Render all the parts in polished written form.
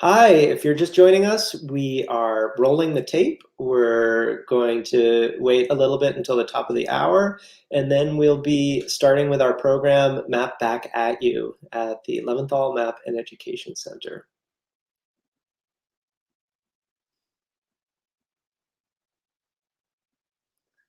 Hi, if you're just joining us, we are rolling the tape. We're going to wait a little bit until the top of the hour, and then we'll be starting with our program, Map Back at You, at the Leventhal Map and Education Center.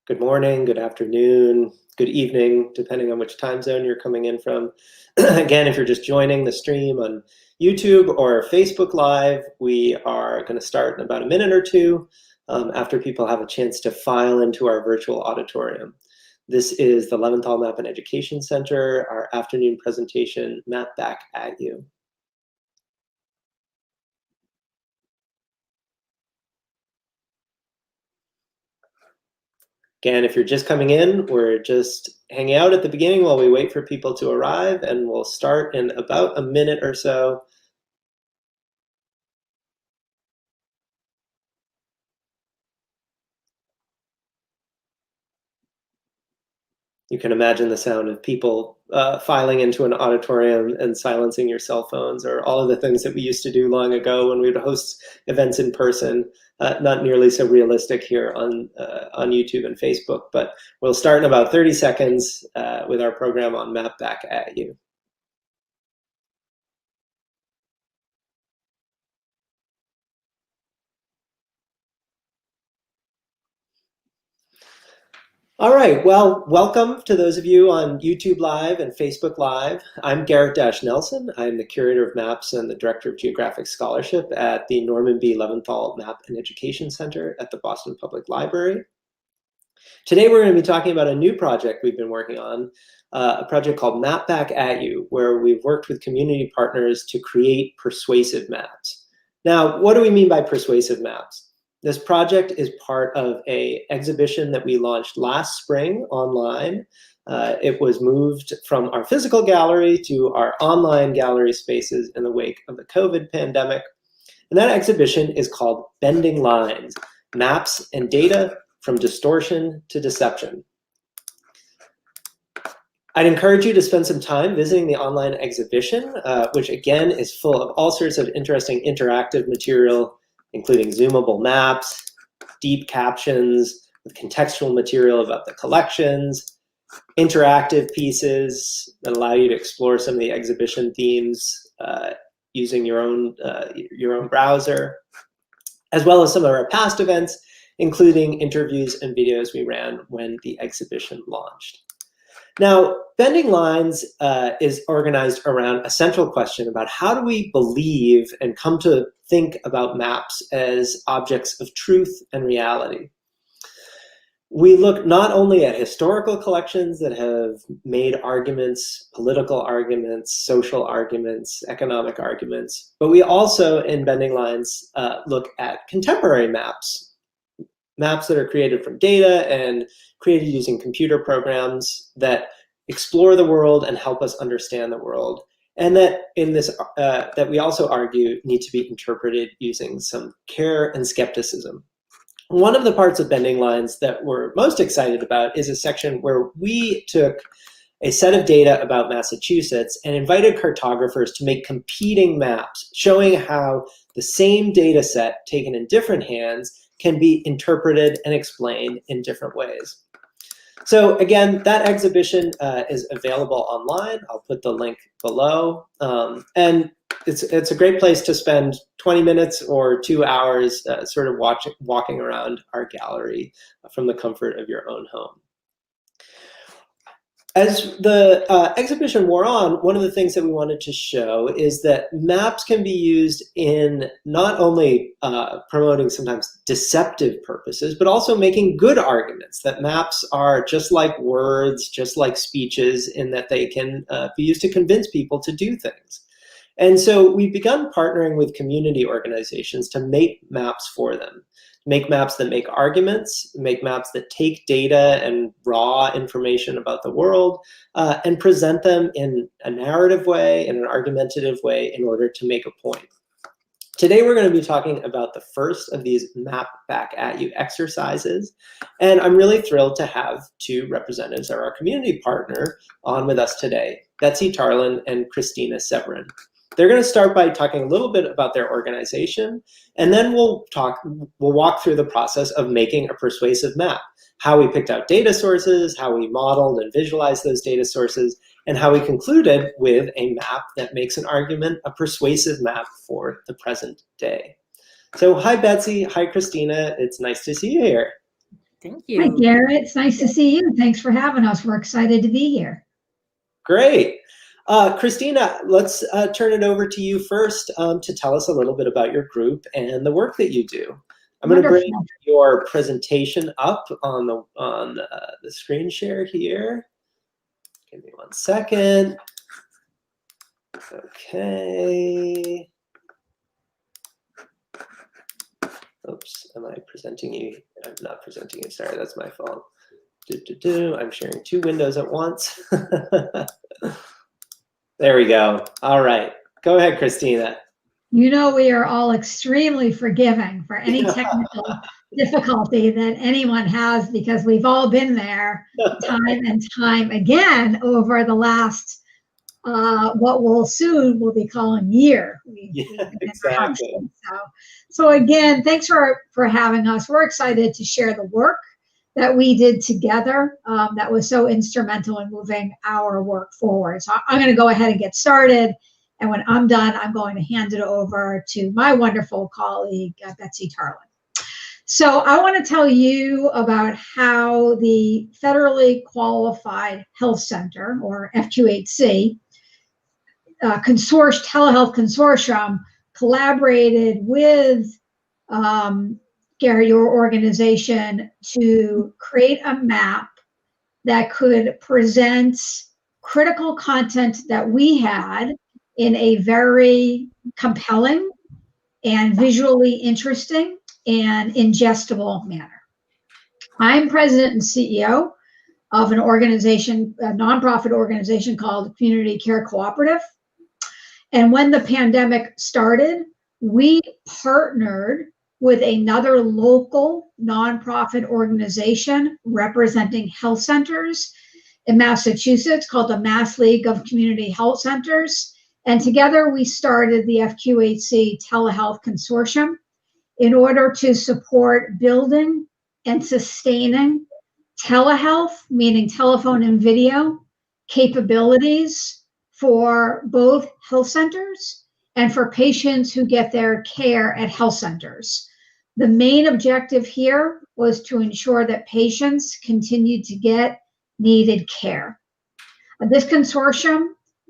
Good morning, good afternoon, good evening, depending on which time zone you're coming in from. Again, if you're just joining the stream on YouTube or Facebook Live, we are going to start in about a minute or two after people have a chance to file into our virtual auditorium. This is the Leventhal Map and Education Center, our afternoon presentation, Map Back at You. Again, if you're just coming in, we're just hanging out at the beginning while we wait for people to arrive, and we'll start in about a minute or so. You can imagine the sound of people filing into an auditorium and silencing your cell phones, or all of the things that we used to do long ago when we would host events in person. Not nearly so realistic here on YouTube and Facebook, but we'll start in about 30 seconds with our program on Map Back at You. All right, well, welcome to those of you on YouTube Live and Facebook Live. I'm Garrett Nelson. I'm the Curator of Maps and the Director of Geographic Scholarship at the Norman B. Leventhal Map and Education Center at the Boston Public Library. Today we're going to be talking about a new project we've been working on, a project called Map Back at You, where we've worked with community partners to create persuasive maps. Now, what do we mean by persuasive maps? This project is part of an exhibition that we launched last spring online. It was moved from our physical gallery to our online gallery spaces in the wake of the COVID pandemic. And that exhibition is called Bending Lines, Maps and Data from Distortion to Deception. I'd encourage you to spend some time visiting the online exhibition, which again is full of all sorts of interesting interactive material, including zoomable maps, deep captions with contextual material about the collections, interactive pieces that allow you to explore some of the exhibition themes using your own browser, as well as some of our past events, including interviews and videos we ran when the exhibition launched. Now, Bending Lines is organized around a central question about how do we believe and come to think about maps as objects of truth and reality. We look not only at historical collections that have made arguments, political arguments, social arguments, economic arguments, but we also, in Bending Lines, look at contemporary maps that are created from data and created using computer programs that explore the world and help us understand the world, and that that we also argue need to be interpreted using some care and skepticism. One of the parts of Bending Lines that we're most excited about is a section where we took a set of data about Massachusetts and invited cartographers to make competing maps, showing how the same data set taken in different hands can be interpreted and explained in different ways. So again, that exhibition is available online. I'll put the link below. And it's a great place to spend 20 minutes or 2 hours sort of walking around our gallery from the comfort of your own home. As the exhibition wore on, one of the things that we wanted to show is that maps can be used in not only promoting sometimes deceptive purposes, but also making good arguments, that maps are just like words, just like speeches, in that they can be used to convince people to do things. And so we've begun partnering with community organizations to make maps for them. Make maps that make arguments, make maps that take data and raw information about the world and present them in a narrative way, in an argumentative way, in order to make a point. Today we're going to be talking about the first of these Map Back at You exercises, and I'm really thrilled to have two representatives of our community partner on with us today, Betsy Tarlin and Christina Severin. They're going to start by talking a little bit about their organization, and then we'll walk through the process of making a persuasive map, how we picked out data sources, how we modeled and visualized those data sources, and how we concluded with a map that makes an argument, a persuasive map for the present day. So hi, Betsy. Hi, Christina. It's nice to see you here. Thank you. Hi, Garrett. It's nice to see you. Thanks for having us. We're excited to be here. Great. Christina, let's turn it over to you first to tell us a little bit about your group and the work that you do. I'm going to bring your presentation up on the screen share here. Give me 1 second. Okay. Oops, am I presenting you? I'm not presenting you. Sorry, that's my fault. I'm sharing 2 windows at once. There we go. All right. Go ahead, Christina. You know, we are all extremely forgiving for any technical difficulty that anyone has, because we've all been there time and time again over the last, what we'll be calling year. Exactly. So again, thanks for having us. We're excited to share the work that we did together that was so instrumental in moving our work forward. So I'm going to go ahead and get started. And when I'm done, I'm going to hand it over to my wonderful colleague, Betsy Tarlin. So I want to tell you about how the Federally Qualified Health Center, or FQHC, Telehealth Consortium, collaborated with Gary, your organization, to create a map that could present critical content that we had in a very compelling and visually interesting and ingestible manner. I'm president and CEO of an organization, a nonprofit organization called Community Care Cooperative. And when the pandemic started, we partnered with another local nonprofit organization representing health centers in Massachusetts called the Mass League of Community Health Centers. And together we started the FQHC Telehealth Consortium in order to support building and sustaining telehealth, meaning telephone and video, capabilities for both health centers and for patients who get their care at health centers. The main objective here was to ensure that patients continued to get needed care. This consortium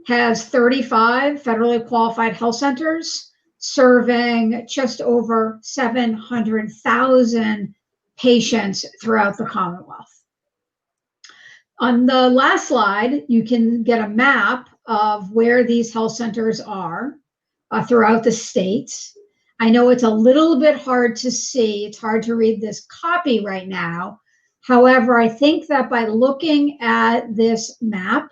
has 35 federally qualified health centers serving just over 700,000 patients throughout the Commonwealth. On the last slide, you can get a map of where these health centers are throughout the state. I know it's a little bit hard to see. It's hard to read this copy right now. However, I think that by looking at this map,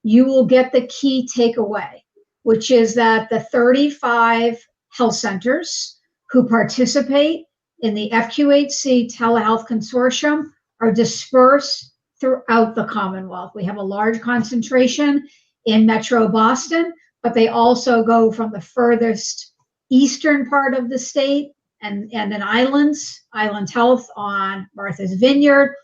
you will get the key takeaway, which is that the 35 health centers who participate in the FQHC Telehealth Consortium are dispersed throughout the Commonwealth. We have a large concentration in Metro Boston, but they also go from the furthest eastern part of the state and in Island Health on Martha's Vineyard,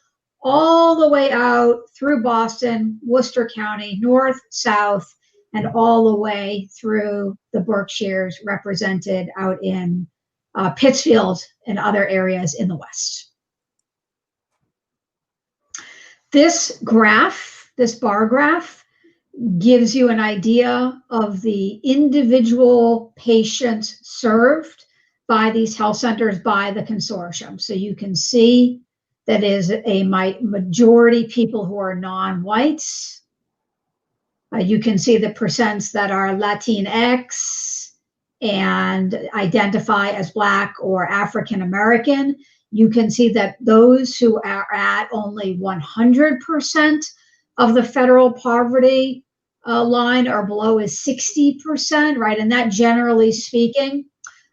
all the way out through Boston, Worcester County, north, south, and all the way through the Berkshires, represented out in Pittsfield and other areas in the West. This graph, this bar graph, gives you an idea of the individual patients served by these health centers by the consortium. So you can see that is a majority people who are non-whites. You can see the percents that are Latinx and identify as Black or African American. You can see that those who are at only 100% of the federal poverty line or below is 60%, right? And that, generally speaking,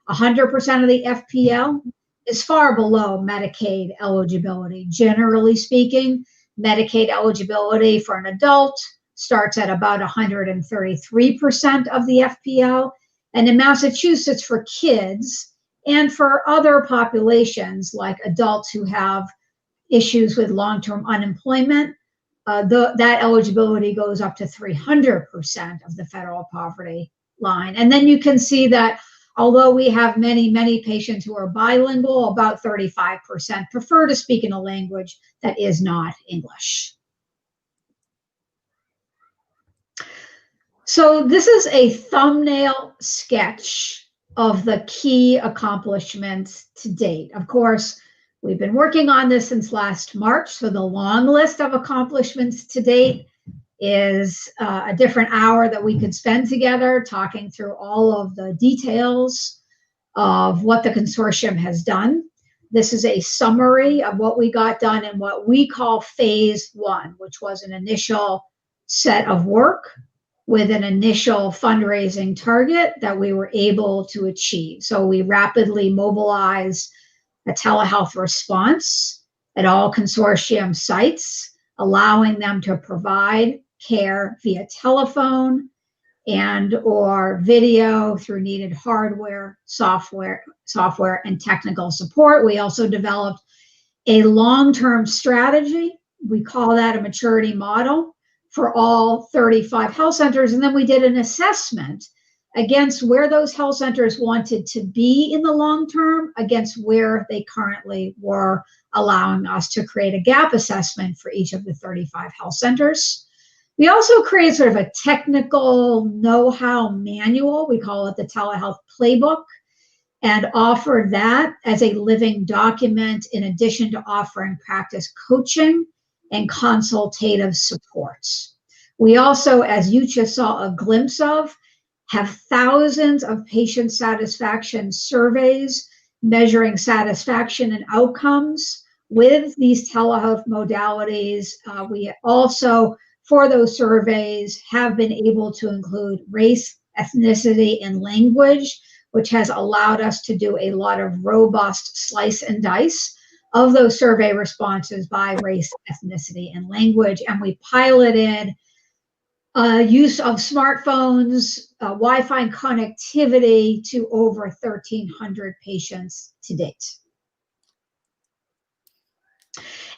100% of the FPL is far below Medicaid eligibility. Generally speaking, Medicaid eligibility for an adult starts at about 133% of the FPL, And in Massachusetts, for kids and for other populations like adults who have issues with long-term unemployment, that eligibility goes up to 300% of the federal poverty line. And then you can see that although we have many, many patients who are bilingual, about 35% prefer to speak in a language that is not English. So this is a thumbnail sketch of the key accomplishments to date. Of course, we've been working on this since last March, so the long list of accomplishments to date is a different hour that we could spend together talking through all of the details of what the consortium has done. This is a summary of what we got done in what we call phase 1, which was an initial set of work with an initial fundraising target that we were able to achieve. So we rapidly mobilized a telehealth response at all consortium sites, allowing them to provide care via telephone and or video through needed hardware, software, and technical support. We also developed a long-term strategy. We call that a maturity model for all 35 health centers. And then we did an assessment against where those health centers wanted to be in the long term against where they currently were, allowing us to create a gap assessment for each of the 35 health centers. We also created sort of a technical know-how manual. We call it the telehealth playbook, and offered that as a living document in addition to offering practice coaching and consultative supports. We also, as you just saw a glimpse of, have thousands of patient satisfaction surveys measuring satisfaction and outcomes with these telehealth modalities. We also, for those surveys, have been able to include race, ethnicity, and language, which has allowed us to do a lot of robust slice and dice of those survey responses by race, ethnicity, and language. And we piloted use of smartphones, Wi-Fi connectivity to over 1,300 patients to date.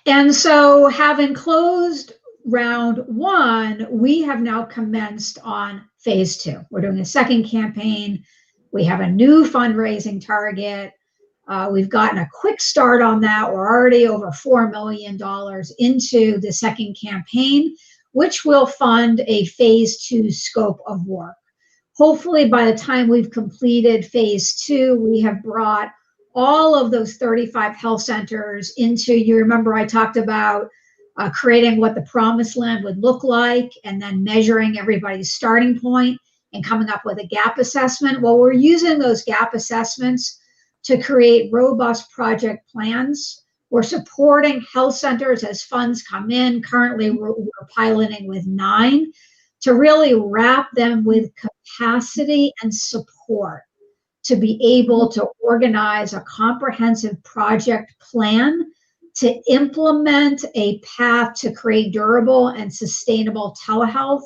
And so, having closed round 1, we have now commenced on phase 2. We're doing a second campaign. We have a new fundraising target. We've gotten a quick start on that. We're already over $4 million into the second campaign, which will fund a phase 2 scope of work. Hopefully, by the time we've completed phase 2, we have brought all of those 35 health centers into, you remember I talked about creating what the promised land would look like and then measuring everybody's starting point and coming up with a gap assessment. Well, we're using those gap assessments to create robust project plans. We're supporting health centers as funds come in. Currently, we're piloting with 9 to really wrap them with capacity and support to be able to organize a comprehensive project plan to implement a path to create durable and sustainable telehealth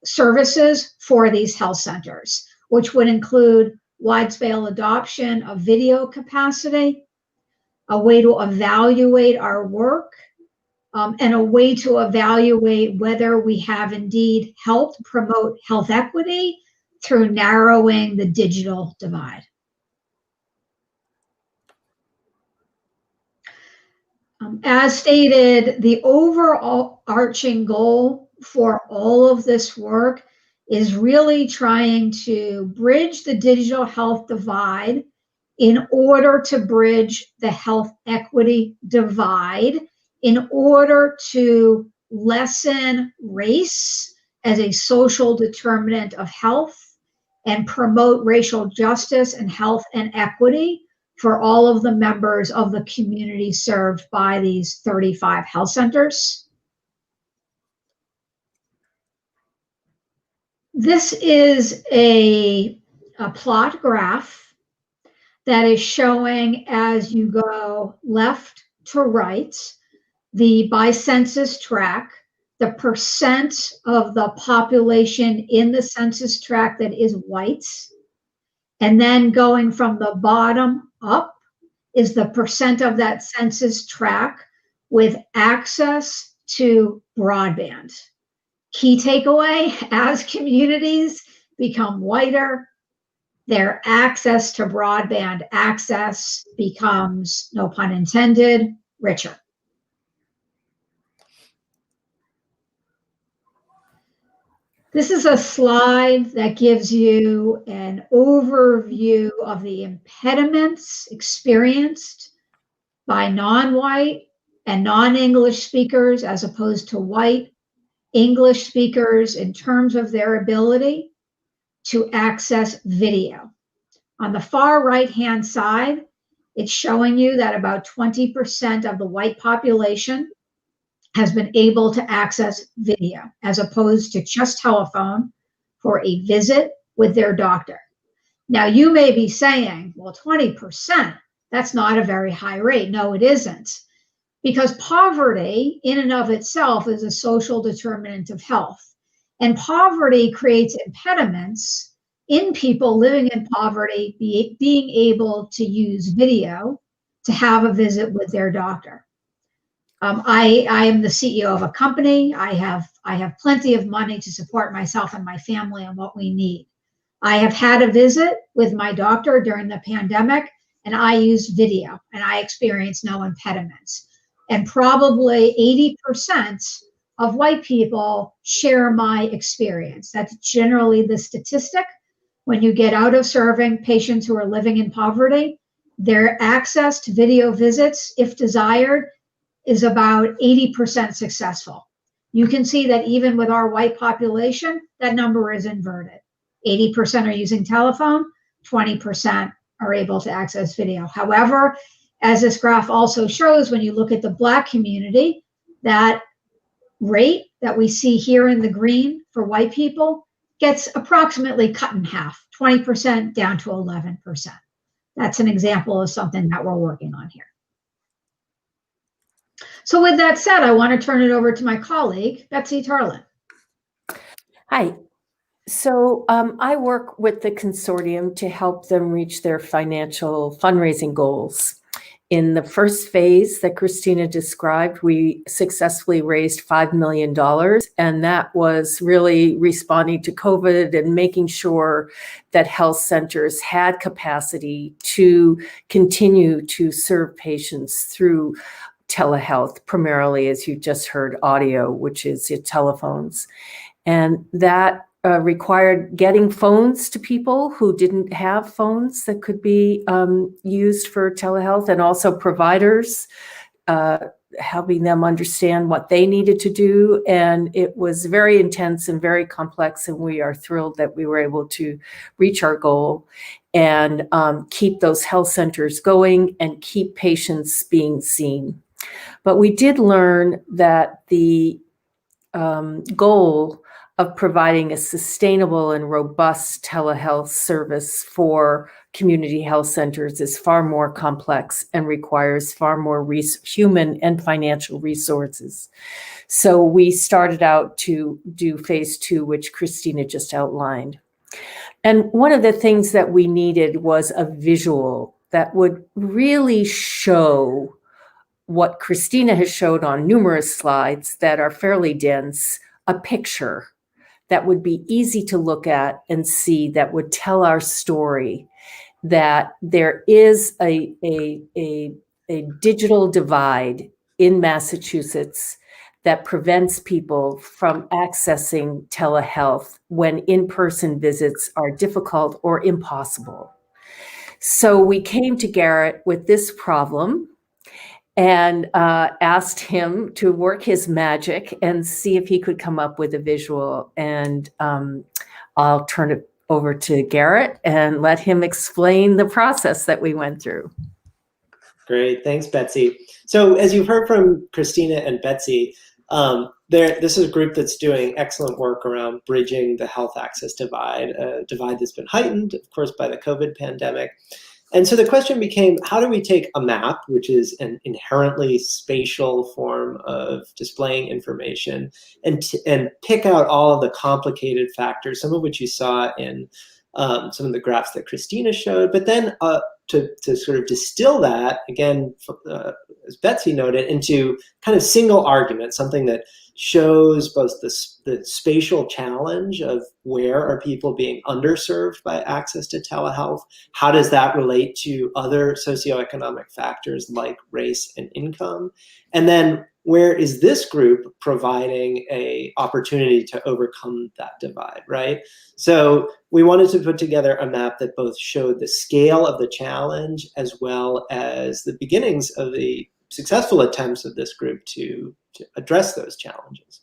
services for these health centers, which would include wide-scale adoption of video capacity, a way to evaluate our work, and a way to evaluate whether we have indeed helped promote health equity through narrowing the digital divide. As stated, the overall arching goal for all of this work is really trying to bridge the digital health divide in order to bridge the health equity divide, in order to lessen race as a social determinant of health and promote racial justice and health and equity for all of the members of the community served by these 35 health centers. This is a plot graph that is showing, as you go left to right, by census tract, the percent of the population in the census tract that is white, And then going from the bottom up is the percent of that census tract with access to broadband. Key takeaway, as communities become whiter, their access to broadband access becomes, no pun intended, richer. This is a slide that gives you an overview of the impediments experienced by non-white and non-English speakers as opposed to white English speakers in terms of their ability to access video. On the far right-hand side, it's showing you that about 20% of the white population has been able to access video as opposed to just telephone for a visit with their doctor. Now, you may be saying, well, 20%, that's not a very high rate. No, it isn't. Because poverty in and of itself is a social determinant of health. And poverty creates impediments in people living in poverty being able to use video to have a visit with their doctor. I am the CEO of a company. I have plenty of money to support myself and my family and what we need. I have had a visit with my doctor during the pandemic, and I used video, and I experienced no impediments. And probably 80% of white people share my experience. That's generally the statistic. When you get out of serving patients who are living in poverty, their access to video visits, if desired, is about 80% successful. You can see that even with our white population, that number is inverted. 80% are using telephone, 20% are able to access video. However, as this graph also shows, when you look at the Black community, that rate that we see here in the green for white people gets approximately cut in half, 20% down to 11%. That's an example of something that we're working on here. So with that said, I want to turn it over to my colleague, Betsy Tarlin. Hi. So I work with the consortium to help them reach their financial fundraising goals. In the first phase that Christina described, we successfully raised $5 million, and that was really responding to COVID and making sure that health centers had capacity to continue to serve patients through telehealth, primarily, as you just heard, audio, which is your telephones. And that required getting phones to people who didn't have phones that could be used for telehealth, and also providers, helping them understand what they needed to do. And it was very intense and very complex, and we are thrilled that we were able to reach our goal and keep those health centers going and keep patients being seen. But we did learn that the goal of providing a sustainable and robust telehealth service for community health centers is far more complex and requires far more human and financial resources. So we started out to do phase 2, which Christina just outlined. And one of the things that we needed was a visual that would really show what Christina has showed on numerous slides that are fairly dense, a picture that would be easy to look at and see, that would tell our story, that there is a digital divide in Massachusetts that prevents people from accessing telehealth when in-person visits are difficult or impossible. So we came to Garrett with this problem and asked him to work his magic and see if he could come up with a visual. And I'll turn it over to Garrett and let him explain the process that we went through. Great, thanks, Betsy. So as you've heard from Christina and Betsy, this is a group that's doing excellent work around bridging the health access divide, a divide that's been heightened, of course, by the COVID pandemic. And so the question became, how do we take a map, which is an inherently spatial form of displaying information, and pick out all of the complicated factors, some of which you saw in some of the graphs that Christina showed, but then to sort of distill that, again, as Betsy noted, into kind of single argument, something that shows both the spatial challenge of where are people being underserved by access to telehealth, how does that relate to other socioeconomic factors like race and income, and then where is this group providing an opportunity to overcome that divide, right? So we wanted to put together a map that both showed the scale of the challenge as well as the beginnings of the successful attempts of this group to address those challenges.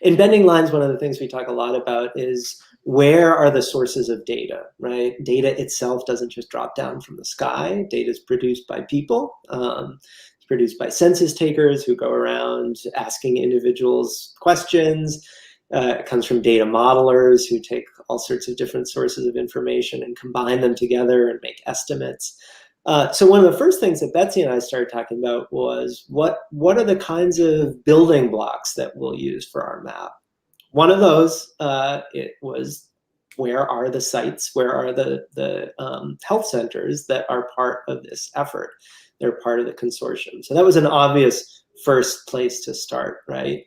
In Bending Lines, one of the things we talk a lot about is where are the sources of data, right? Data itself doesn't just drop down from the sky. Data is produced by people. It's produced by census takers who go around asking individuals questions. It comes from data modelers who take all sorts of different sources of information and combine them together and make estimates. So one of the first things that Betsy and I started talking about was what are the kinds of building blocks that we'll use for our map? One of those, it was where are the sites, where are the health centers that are part of this effort? They're part of the consortium. So that was an obvious first place to start, right?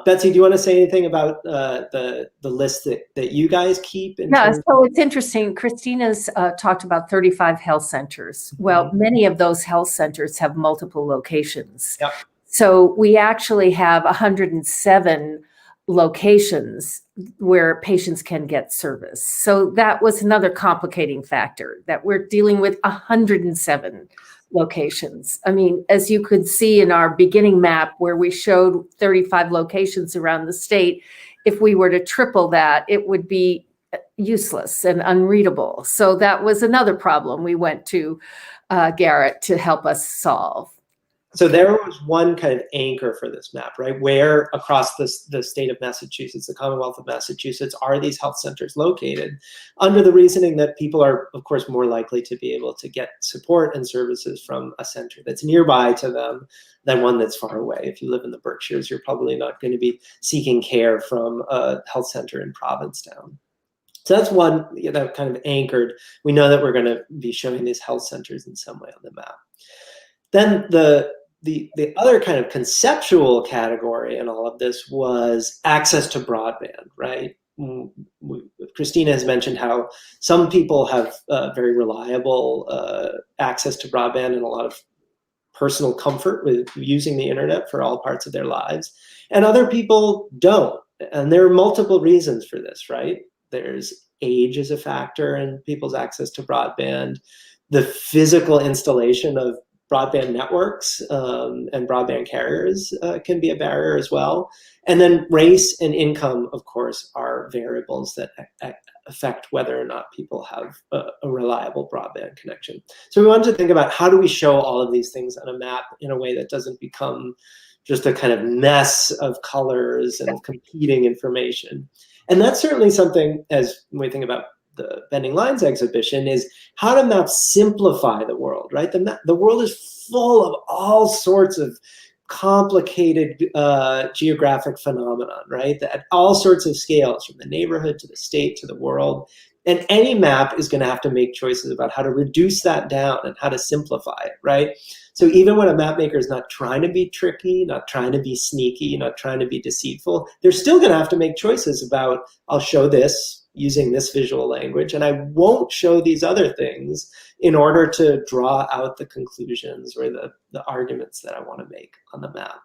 Betsy, do you want to say anything about the list that you guys keep? So it's interesting. Christina's talked about 35 health centers. Well, many of those health centers have multiple locations. Yep. So we actually have 107 locations where patients can get service. So that was another complicating factor, that we're dealing with 107 locations. I mean, as you could see in our beginning map where we showed 35 locations around the state, if we were to triple that, it would be useless and unreadable. So that was another problem we went to Garrett to help us solve. So there was one kind of anchor for this map, right? Where across the state of Massachusetts, the Commonwealth of Massachusetts, are these health centers located? Under the reasoning that people are, of course, more likely to be able to get support and services from a center that's nearby to them than one that's far away. If you live in the Berkshires, you're probably not going to be seeking care from a health center in Provincetown. So that's one that kind of anchored. We know that we're going to be showing these health centers in some way on the map. Then the other kind of conceptual category in all of this was access to broadband, right? Christina has mentioned how some people have very reliable access to broadband and a lot of personal comfort with using the internet for all parts of their lives, and other people don't. And there are multiple reasons for this, right? There's age as a factor in people's access to broadband, the physical installation of broadband networks and broadband carriers can be a barrier as well. And then race and income, of course, are variables that affect whether or not people have a reliable broadband connection. So we wanted to think about how do we show all of these things on a map in a way that doesn't become just a kind of mess of colors and of competing information. And that's certainly something, as we think about the Bending Lines exhibition, is how to map simplify the world, right? The world is full of all sorts of complicated geographic phenomenon, right? At all sorts of scales, from the neighborhood to the state to the world. And any map is going to have to make choices about how to reduce that down and how to simplify it, right? So even when a map maker is not trying to be tricky, not trying to be sneaky, not trying to be deceitful, they're still going to have to make choices about, I'll show this using this visual language, and I won't show these other things in order to draw out the conclusions or the arguments that I want to make on the map.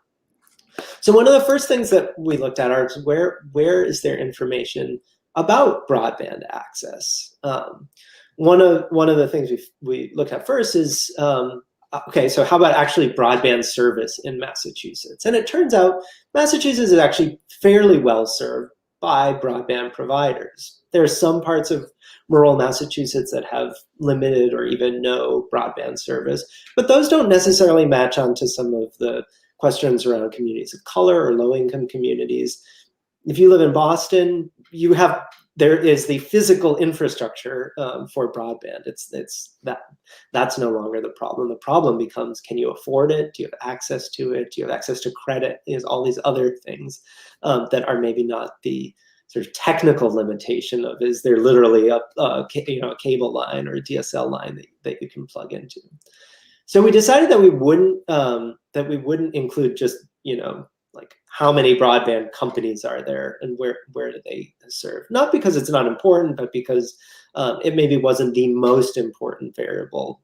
So one of the first things that we looked at are where is there information about broadband access? One of the things we looked at first is, okay, so how about actually broadband service in Massachusetts? And it turns out Massachusetts is actually fairly well served by broadband providers. There are some parts of rural Massachusetts that have limited or even no broadband service, but those don't necessarily match onto some of the questions around communities of color or low-income communities. If you live in Boston, there is the physical infrastructure for broadband. That's no longer the problem. The problem becomes, can you afford it? Do you have access to it? Do you have access to credit? All these other things that are maybe not the sort of technical limitation of, is there literally a cable line or a DSL line that you can plug into? So we decided that we wouldn't include just, like how many broadband companies are there and where do they serve? Not because it's not important, but because it maybe wasn't the most important variable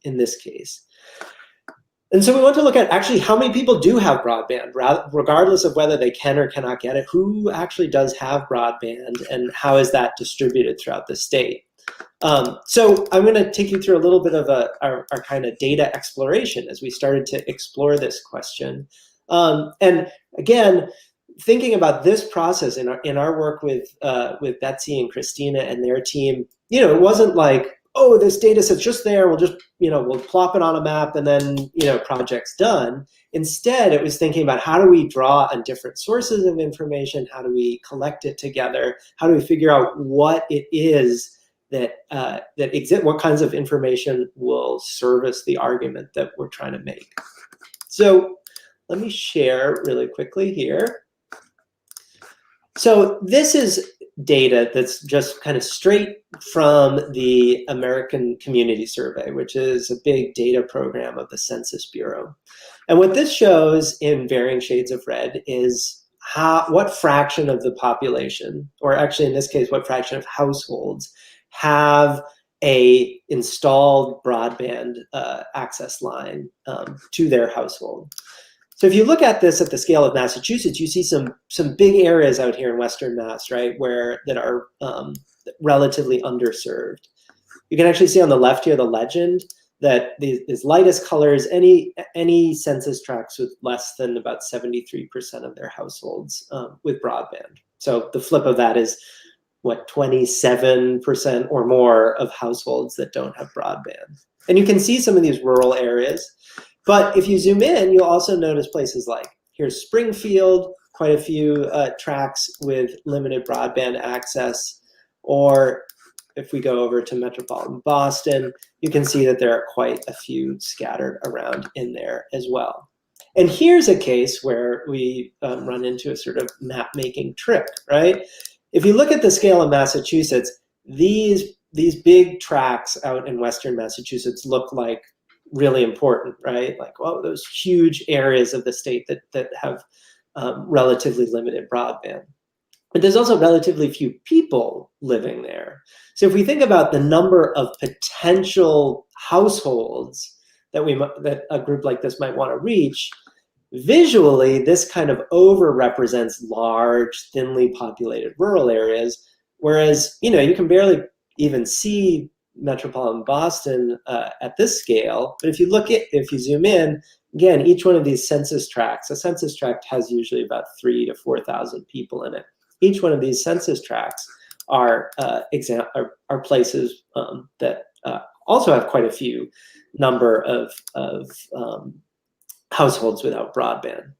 in this case. And so we want to look at actually how many people do have broadband, regardless of whether they can or cannot get it. Who actually does have broadband, and how is that distributed throughout the state? So I'm going to take you through a little bit of our kind of data exploration as we started to explore this question. And again, thinking about this process in our work with Betsy and Christina and their team, it wasn't like, oh, this data set's just there, we'll just, we'll plop it on a map and then, project's done. Instead, it was thinking about how do we draw on different sources of information, how do we collect it together, how do we figure out what it is that exists, what kinds of information will service the argument that we're trying to make. So let me share really quickly here. So this is data that's just kind of straight from the American Community Survey, which is a big data program of the Census Bureau. And what this shows in varying shades of red is what fraction of the population, or actually in this case, what fraction of households have a installed broadband access line to their household. So if you look at this at the scale of Massachusetts, you see some big areas out here in Western Mass, right, that are relatively underserved. You can actually see on the left here the legend that these lightest colors, any census tracts with less than about 73% of their households with broadband. So the flip of that is, what, 27% or more of households that don't have broadband. And you can see some of these rural areas. But if you zoom in, you'll also notice places like, here's Springfield, quite a few tracts with limited broadband access. Or if we go over to metropolitan Boston, you can see that there are quite a few scattered around in there as well. And here's a case where we run into a sort of map-making trick, right? If you look at the scale of Massachusetts, these big tracts out in Western Massachusetts look like really important, right? Like, well, those huge areas of the state that have relatively limited broadband. But there's also relatively few people living there. So if we think about the number of potential households that a group like this might want to reach, visually, this kind of overrepresents large, thinly populated rural areas, whereas, you can barely even see metropolitan Boston at this scale. But if you zoom in, again, each one of these census tracts, a census tract has usually about 3,000 to 4,000 people in it. Each one of these census tracts are places that also have quite a few number of households without broadband.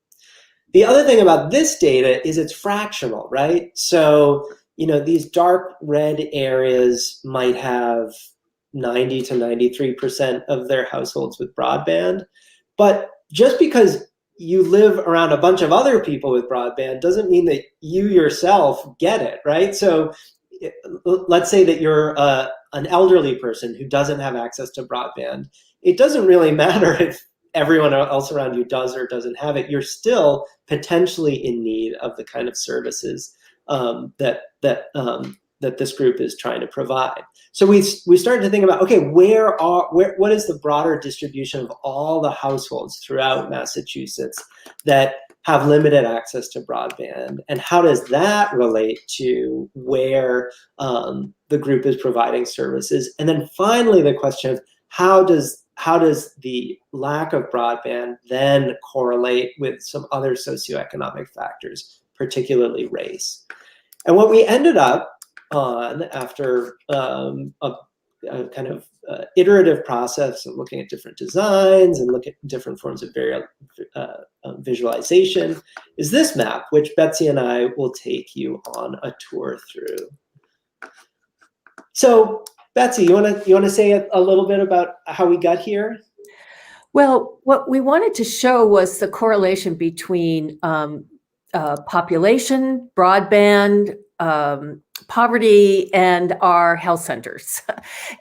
The other thing about this data is it's fractional, right? So, these dark red areas might have 90 to 93% of their households with broadband. But just because you live around a bunch of other people with broadband doesn't mean that you yourself get it, right? So let's say that you're an elderly person who doesn't have access to broadband. It doesn't really matter if everyone else around you does or doesn't have it. You're still potentially in need of the kind of services that this group is trying to provide. So we started to think about, okay, what is the broader distribution of all the households throughout Massachusetts that have limited access to broadband, and how does that relate to where the group is providing services? And then finally, the question of how does the lack of broadband then correlate with some other socioeconomic factors, particularly race? And what we ended up on after a kind of iterative process of looking at different designs and look at different forms of visualization is this map, which Betsy and I will take you on a tour through. So Betsy, you want to say a little bit about how we got here? Well, what we wanted to show was the correlation between population, broadband, poverty and our health centers.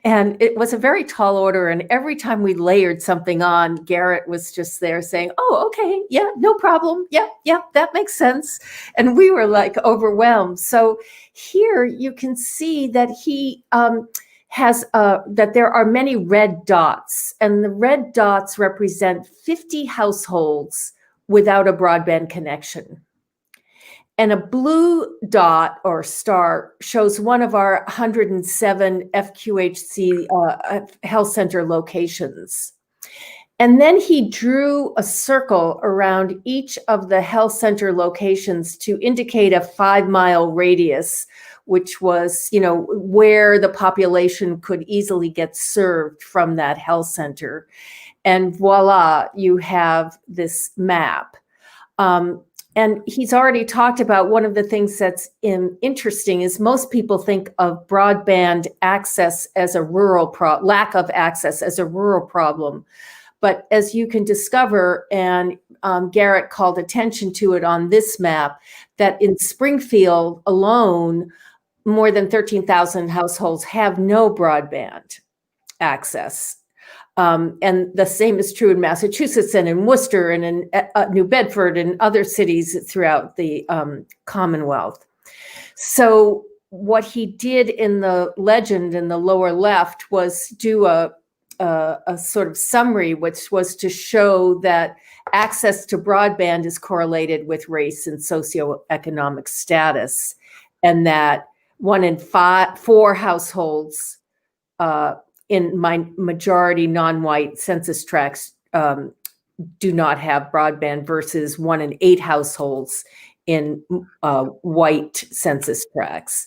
And it was a very tall order. And every time we layered something on, Garrett was just there saying, oh, okay, yeah, no problem. Yeah, that makes sense. And we were like overwhelmed. So here you can see that he has, that there are many red dots, and the red dots represent 50 households without a broadband connection. And a blue dot or star shows one of our 107 FQHC health center locations. And then he drew a circle around each of the health center locations to indicate a 5-mile radius, which was, where the population could easily get served from that health center. And voila, you have this map. And he's already talked about one of the things that's interesting is most people think of broadband access as a lack of access as a rural problem. But as you can discover, and Garrett called attention to it on this map, that in Springfield alone, more than 13,000 households have no broadband access. And the same is true in Massachusetts and in Worcester and in New Bedford and other cities throughout the Commonwealth. So what he did in the legend in the lower left was do a sort of summary, which was to show that access to broadband is correlated with race and socioeconomic status, and that 1 in 4 households in my majority non-white census tracts do not have broadband versus 1 in 8 households in white census tracts.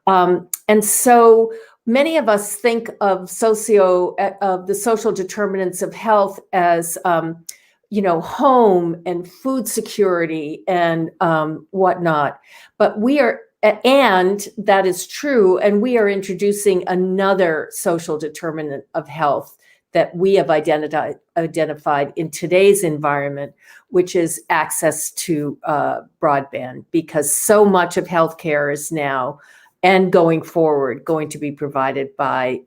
And so many of us think of the social determinants of health as home and food security and whatnot, but and that is true. And we are introducing another social determinant of health that we have identified in today's environment, which is access to broadband, because so much of healthcare is now and going forward going to be provided by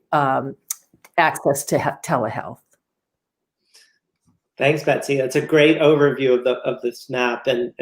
access to telehealth. Thanks, Betsy. That's a great overview of this map and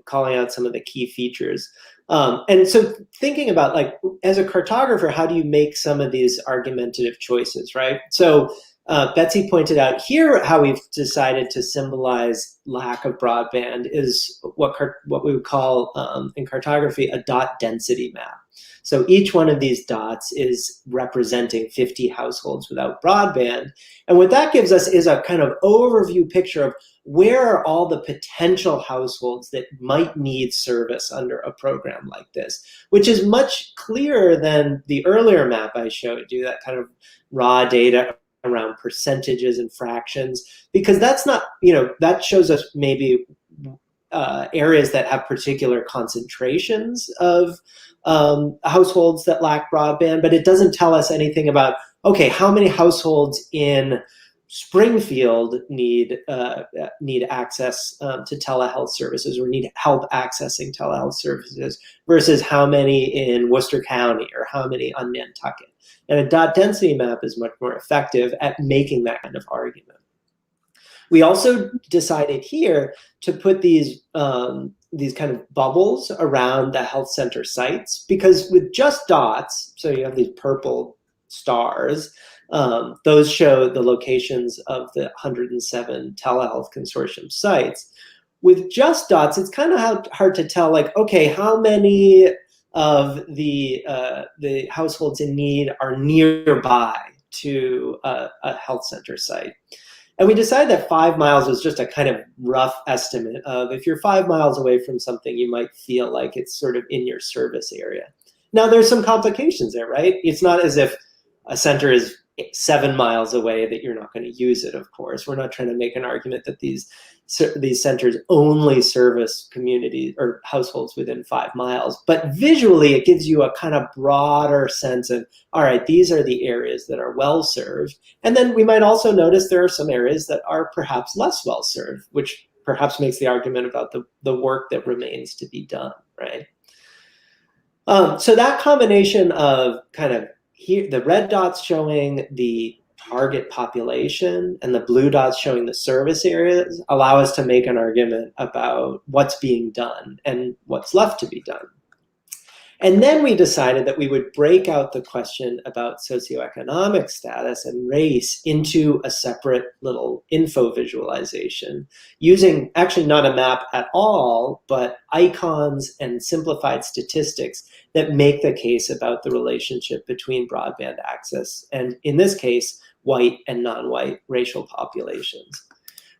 calling out some of the key features. And so thinking about, like, as a cartographer, how do you make some of these argumentative choices, right? So Betsy pointed out here how we've decided to symbolize lack of broadband is what we would call in cartography a dot density map. So each one of these dots is representing 50 households without broadband. And what that gives us is a kind of overview picture of where are all the potential households that might need service under a program like this, which is much clearer than the earlier map I showed you, that kind of raw data around percentages and fractions, because that's not, that shows us maybe areas that have particular concentrations of households that lack broadband, but it doesn't tell us anything about, okay, how many households in Springfield need access to telehealth services or need help accessing telehealth services versus how many in Worcester County or how many on Nantucket. And a dot density map is much more effective at making that kind of argument. We also decided here to put these kind of bubbles around the health center sites, because with just dots, so you have these purple stars, those show the locations of the 107 Telehealth Consortium sites. With just dots, it's kind of hard to tell, like, okay, how many of the households in need are nearby to a health center site. And we decided that 5 miles was just a kind of rough estimate of, if you're 5 miles away from something, you might feel like it's sort of in your service area. Now, there's some complications there, right? It's not as if a center is 7 miles away that you're not going to use it, of course. We're not trying to make an argument that these centers only service communities or households within 5 miles. But visually, it gives you a kind of broader sense of, all right, these are the areas that are well served. And then we might also notice there are some areas that are perhaps less well served, which perhaps makes the argument about the work that remains to be done, right? So that combination of kind of here, the red dots showing the target population and the blue dots showing the service areas allow us to make an argument about what's being done and what's left to be done. And then we decided that we would break out the question about socioeconomic status and race into a separate little info visualization using actually not a map at all, but icons and simplified statistics that make the case about the relationship between broadband access and, in this case, white and non-white racial populations.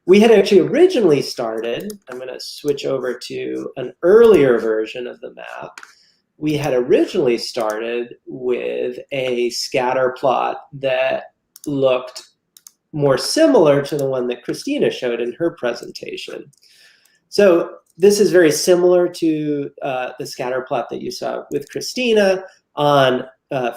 We had actually originally started, I'm going to switch over to an earlier version of the map. We had originally started with a scatter plot that looked more similar to the one that Christina showed in her presentation. So this is very similar to the scatter plot that you saw with Christina. On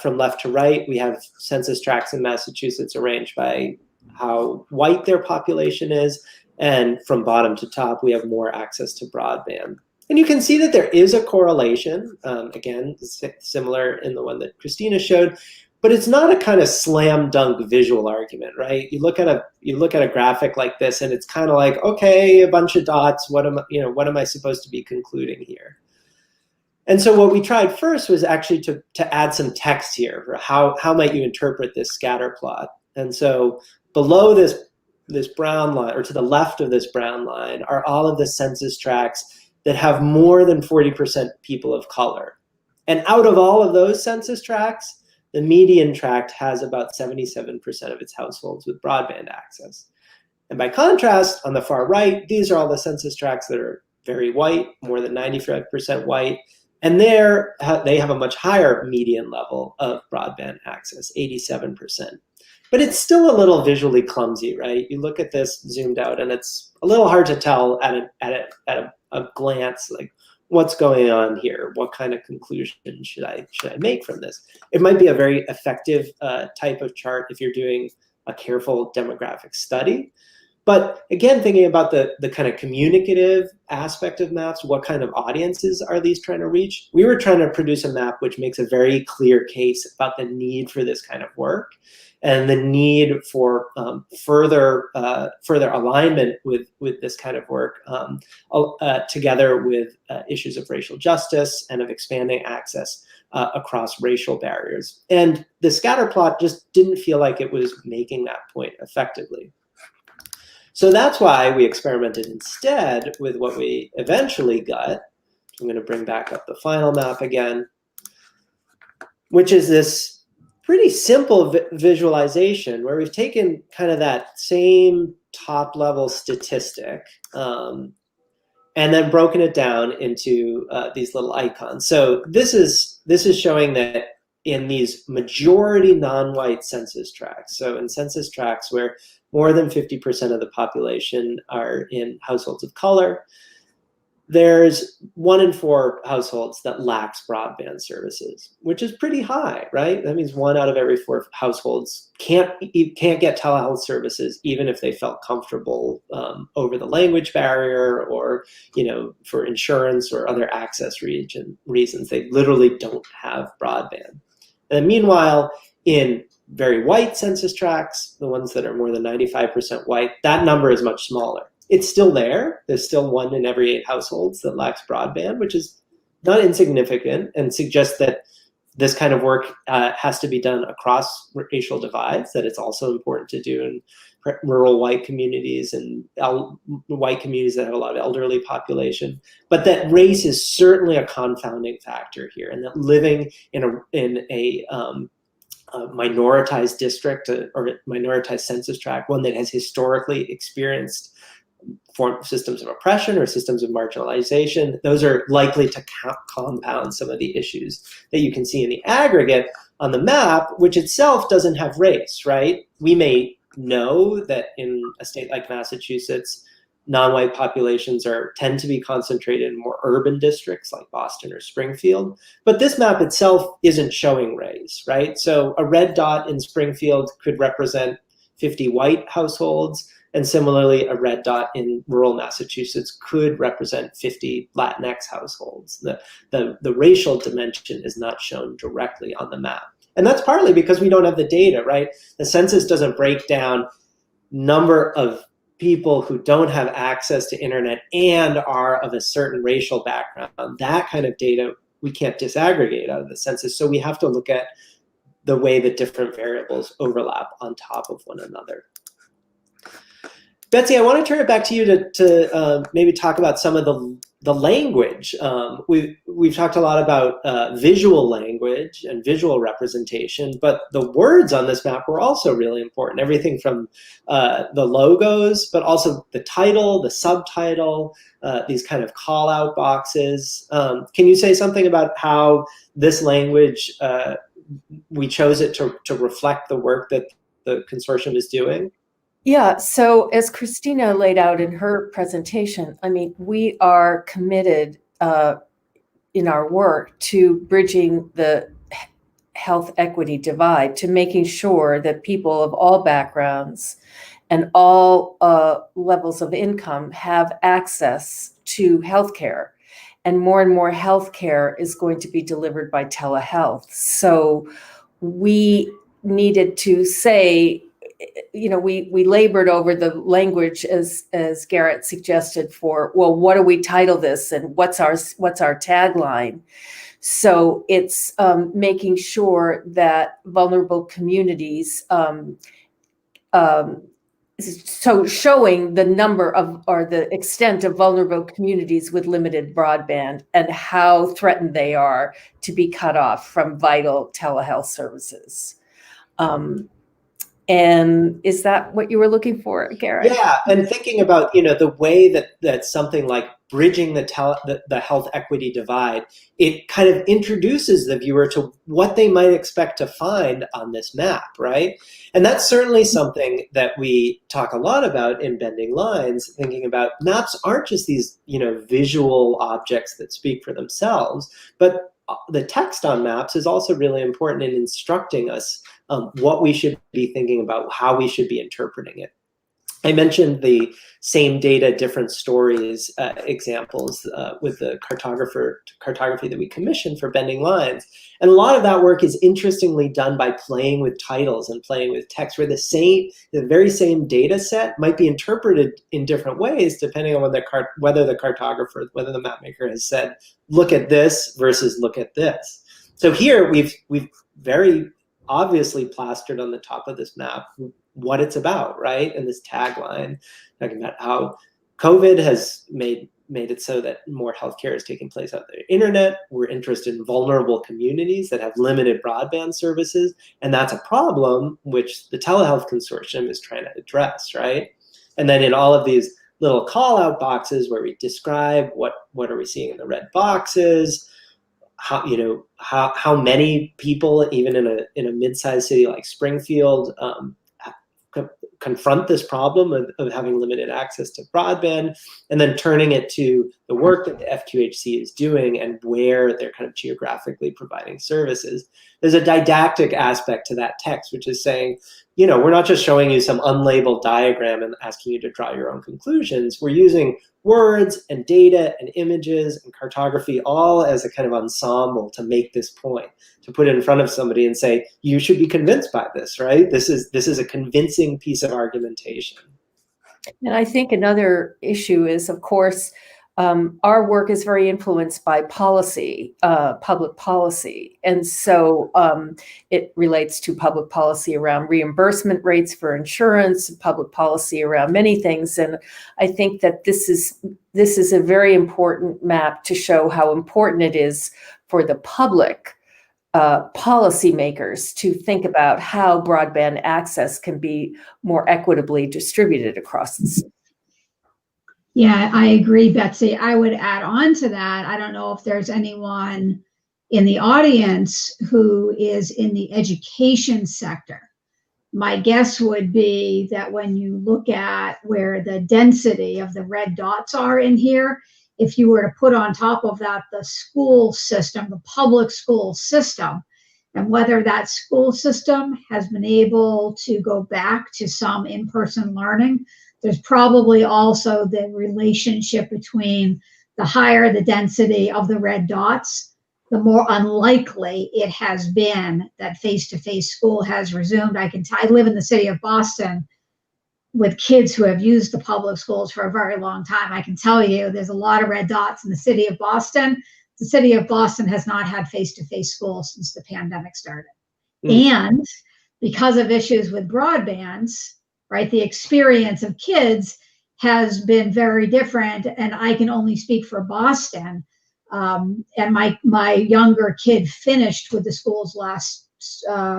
from left to right, we have census tracts in Massachusetts arranged by how white their population is. And from bottom to top, we have more access to broadband. And you can see that there is a correlation, again, similar in the one that Christina showed, but it's not a kind of slam dunk visual argument, right? You look at a graphic like this, and it's kind of like, okay, a bunch of dots. What am I supposed to be concluding here? And so what we tried first was actually to add some text here for how might you interpret this scatter plot. And so below this brown line, or to the left of this brown line, are all of the census tracts that have more than 40% people of color. And out of all of those census tracts, the median tract has about 77% of its households with broadband access. And by contrast, on the far right, these are all the census tracts that are very white, more than 95% white, and they have a much higher median level of broadband access, 87%. But it's still a little visually clumsy, right? You look at this zoomed out, and it's a little hard to tell at a glance, like, what's going on here? What kind of conclusion should I make from this? It might be a very effective type of chart if you're doing a careful demographic study. But again, thinking about the kind of communicative aspect of maps, what kind of audiences are these trying to reach? We were trying to produce a map which makes a very clear case about the need for this kind of work and the need for further alignment with this kind of work together with issues of racial justice and of expanding access across racial barriers. And the scatter plot just didn't feel like it was making that point effectively. So that's why we experimented instead with what we eventually got. I'm going to bring back up the final map again, which is this pretty simple visualization where we've taken kind of that same top level statistic and then broken it down into these little icons. So this is showing that in these majority non-white census tracts, so in census tracts where more than 50% of the population are in households of color, there's 1 in 4 households that lacks broadband services, which is pretty high, right? That means 1 out of every 4 households can't get telehealth services, even if they felt comfortable over the language barrier or, for insurance or other access reasons. They literally don't have broadband. And meanwhile, in very white census tracts, the ones that are more than 95% white, that number is much smaller. It's still there. There's still 1 in every 8 households that lacks broadband, which is not insignificant and suggests that this kind of work has to be done across racial divides, that it's also important to do in rural white communities and white communities that have a lot of elderly population, but that race is certainly a confounding factor here, and that living in a minoritized district or minoritized census tract, one that has historically experienced systems of oppression or systems of marginalization, those are likely to compound some of the issues that you can see in the aggregate on the map, which itself doesn't have race, right? We may know that in a state like Massachusetts, non-white populations tend to be concentrated in more urban districts like Boston or Springfield, but this map itself isn't showing race, right? So a red dot in Springfield could represent 50 white households, And similarly, a red dot in rural Massachusetts could represent 50 Latinx households. The racial dimension is not shown directly on the map. And that's partly because we don't have the data, right? The census doesn't break down number of people who don't have access to internet and are of a certain racial background. That kind of data we can't disaggregate out of the census. So we have to look at the way that different variables overlap on top of one another. Betsy, I want to turn it back to you to maybe talk about some of the language. We've talked a lot about visual language and visual representation, but the words on this map were also really important. Everything from the logos, but also the title, the subtitle, these kind of call out boxes. Can you say something about how this language, we chose it to reflect the work that the consortium is doing? Yeah, so as Christina laid out in her presentation, I mean, we are committed in our work to bridging the health equity divide, to making sure that people of all backgrounds and all levels of income have access to healthcare. And more healthcare is going to be delivered by telehealth. So we needed to say, you know, we labored over the language as Garrett suggested for, well, what do we title this and what's our tagline? So it's making sure that vulnerable communities, so showing the number of or the extent of vulnerable communities with limited broadband and how threatened they are to be cut off from vital telehealth services. And is that what you were looking for, Garrett? Yeah, and thinking about, you know, the way that something like bridging the health equity divide, it kind of introduces the viewer to what they might expect to find on this map, right? And that's certainly something that we talk a lot about in Bending Lines, thinking about maps aren't just these, you know, visual objects that speak for themselves, but the text on maps is also really important in instructing us what we should be thinking about, how we should be interpreting it. I mentioned the same data, different stories examples with the cartography that we commissioned for Bending Lines. And a lot of that work is interestingly done by playing with titles and playing with text, where the very same data set might be interpreted in different ways depending on whether the map maker has said, look at this versus look at this. So here we've very obviously plastered on the top of this map what it's about, right? And this tagline talking about how COVID has made it so that more healthcare is taking place out there. Internet, we're interested in vulnerable communities that have limited broadband services, and that's a problem which the Telehealth Consortium is trying to address, right? And then in all of these little call-out boxes where we describe what are we seeing in the red boxes, how many people, even in a mid-sized city like Springfield, confront this problem of having limited access to broadband, and then turning it to the work that the FQHC is doing and where they're kind of geographically providing services. There's a didactic aspect to that text, which is saying, you know, we're not just showing you some unlabeled diagram and asking you to draw your own conclusions. We're using words and data and images and cartography all as a kind of ensemble to make this point, to put it in front of somebody and say, you should be convinced by this, right? This is a convincing piece of argumentation. And I think another issue is, of course, our work is very influenced by policy, public policy. And so it relates to public policy around reimbursement rates for insurance, public policy around many things. And I think that this is a very important map to show how important it is for the public policymakers to think about how broadband access can be more equitably distributed across the state. Yeah, I agree, Betsy. I would add on to that. I don't know if there's anyone in the audience who is in the education sector. My guess would be that when you look at where the density of the red dots are in here, if you were to put on top of that the school system, the public school system, and whether that school system has been able to go back to some in-person learning, there's probably also the relationship between the higher the density of the red dots, the more unlikely it has been that face-to-face school has resumed. I live in the city of Boston with kids who have used the public schools for a very long time. I can tell you there's a lot of red dots in the city of Boston. The city of Boston has not had face-to-face school since the pandemic started. And because of issues with broadbands, right, the experience of kids has been very different. And I can only speak for Boston. And my younger kid finished with the schools last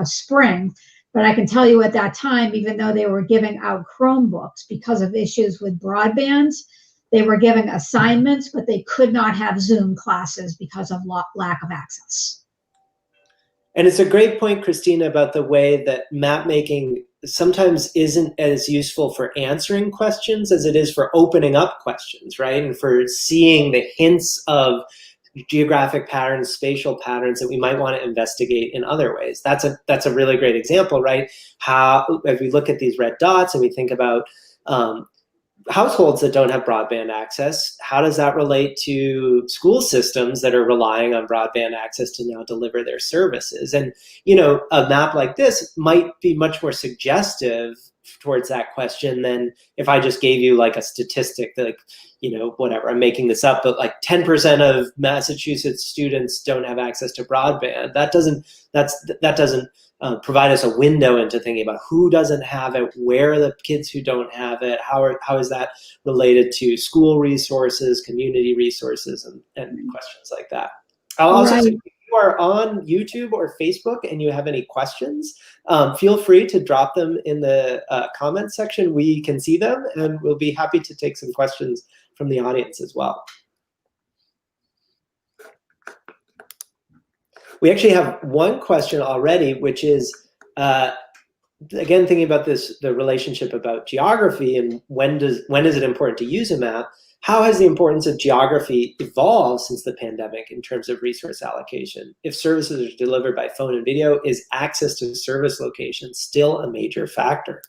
spring. But I can tell you at that time, even though they were giving out Chromebooks because of issues with broadbands, they were giving assignments, but they could not have Zoom classes because of lack of access. And it's a great point, Christina, about the way that map making sometimes isn't as useful for answering questions as it is for opening up questions, right? And for seeing the hints of geographic patterns, spatial patterns that we might want to investigate in other ways. That's a really great example, right? How, if we look at these red dots and we think about households that don't have broadband access, how does that relate to school systems that are relying on broadband access to now deliver their services? And, you know, a map like this might be much more suggestive towards that question than if I just gave you like a statistic that, like, you know, whatever, I'm making this up, but like 10% of Massachusetts students don't have access to broadband. That doesn't provide us a window into thinking about who doesn't have it, where are the kids who don't have it, how is that related to school resources, community resources, and questions like that. I'll also say, if you are on YouTube or Facebook and you have any questions, feel free to drop them in the comments section. We can see them, and we'll be happy to take some questions from the audience as well. We actually have one question already, which is, again, thinking about this, the relationship about geography and when is it important to use a map? How has the importance of geography evolved since the pandemic in terms of resource allocation? If services are delivered by phone and video, is access to service locations still a major factor?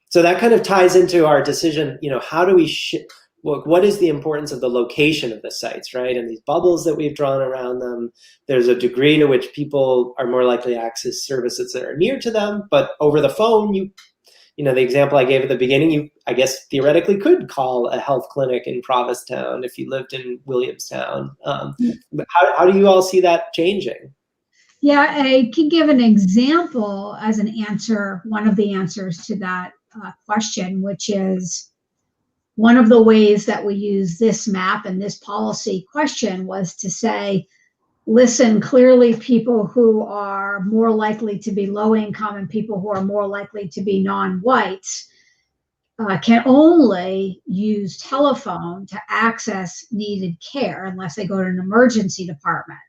So that kind of ties into our decision, you know, how do we what is the importance of the location of the sites, right? And these bubbles that we've drawn around them, there's a degree to which people are more likely to access services that are near to them, but over the phone, you know, the example I gave at the beginning, you, I guess, theoretically could call a health clinic in Provincetown if you lived in Williamstown. How do you all see that changing? Yeah, I can give an example as an answer, one of the answers to that question, which is one of the ways that we use this map and this policy question was to say, listen, clearly people who are more likely to be low income and people who are more likely to be non-whites can only use telephone to access needed care unless they go to an emergency department.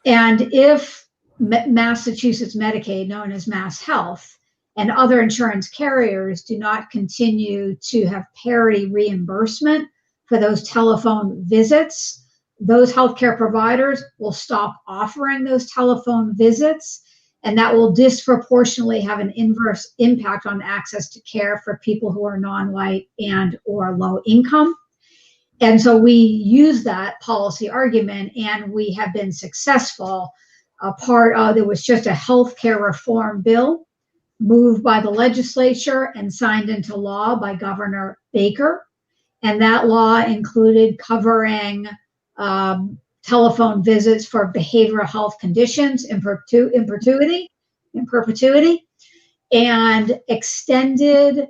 And if Massachusetts Medicaid, known as Mass Health, and other insurance carriers do not continue to have parity reimbursement for those telephone visits, those healthcare providers will stop offering those telephone visits, and that will disproportionately have an inverse impact on access to care for people who are non-white and or low income. And so we use that policy argument, and we have been successful. There was just a healthcare reform bill moved by the legislature and signed into law by Governor Baker. And that law included covering telephone visits for behavioral health conditions in perpetuity, and extended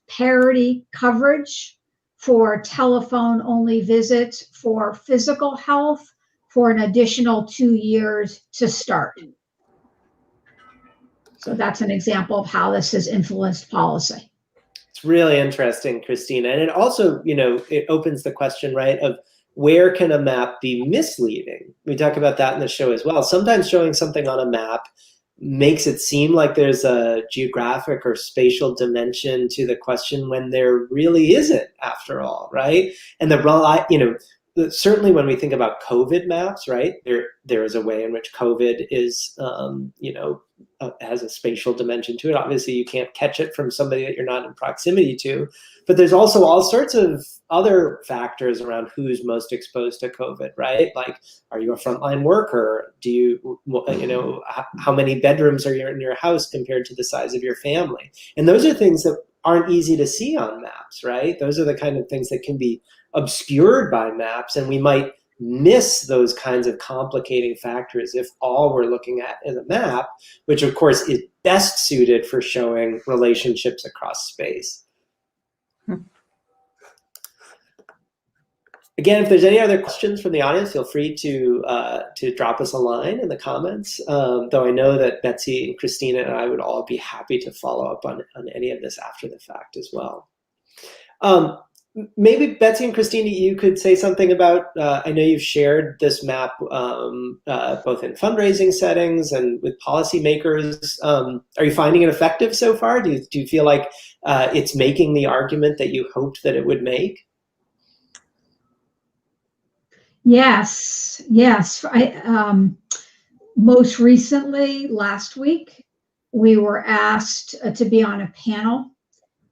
parity coverage for telephone only visits for physical health for an additional 2 years to start. So that's an example of how this has influenced policy. It's really interesting, Christina. And it also, you know, it opens the question, right, of where can a map be misleading? We talk about that in the show as well. Sometimes showing something on a map makes it seem like there's a geographic or spatial dimension to the question when there really isn't, after all, right? And certainly when we think about COVID maps, right, there is a way in which COVID is, has a spatial dimension to it. Obviously, you can't catch it from somebody that you're not in proximity to, but there's also all sorts of other factors around who's most exposed to COVID, right? Like, are you a frontline worker? Do you, how many bedrooms are you in your house compared to the size of your family? And those are things that aren't easy to see on maps, right? Those are the kind of things that can be obscured by maps, and we might miss those kinds of complicating factors if all we're looking at is a map, which of course is best suited for showing relationships across space. Again, if there's any other questions from the audience, feel free to drop us a line in the comments, though I know that Betsy and Christina and I would all be happy to follow up on any of this after the fact as well. Maybe Betsy and Christina, you could say something about, I know you've shared this map both in fundraising settings and with policymakers. Are you finding it effective so far? Do you feel like it's making the argument that you hoped that it would make? Yes. Most recently, last week, we were asked to be on a panel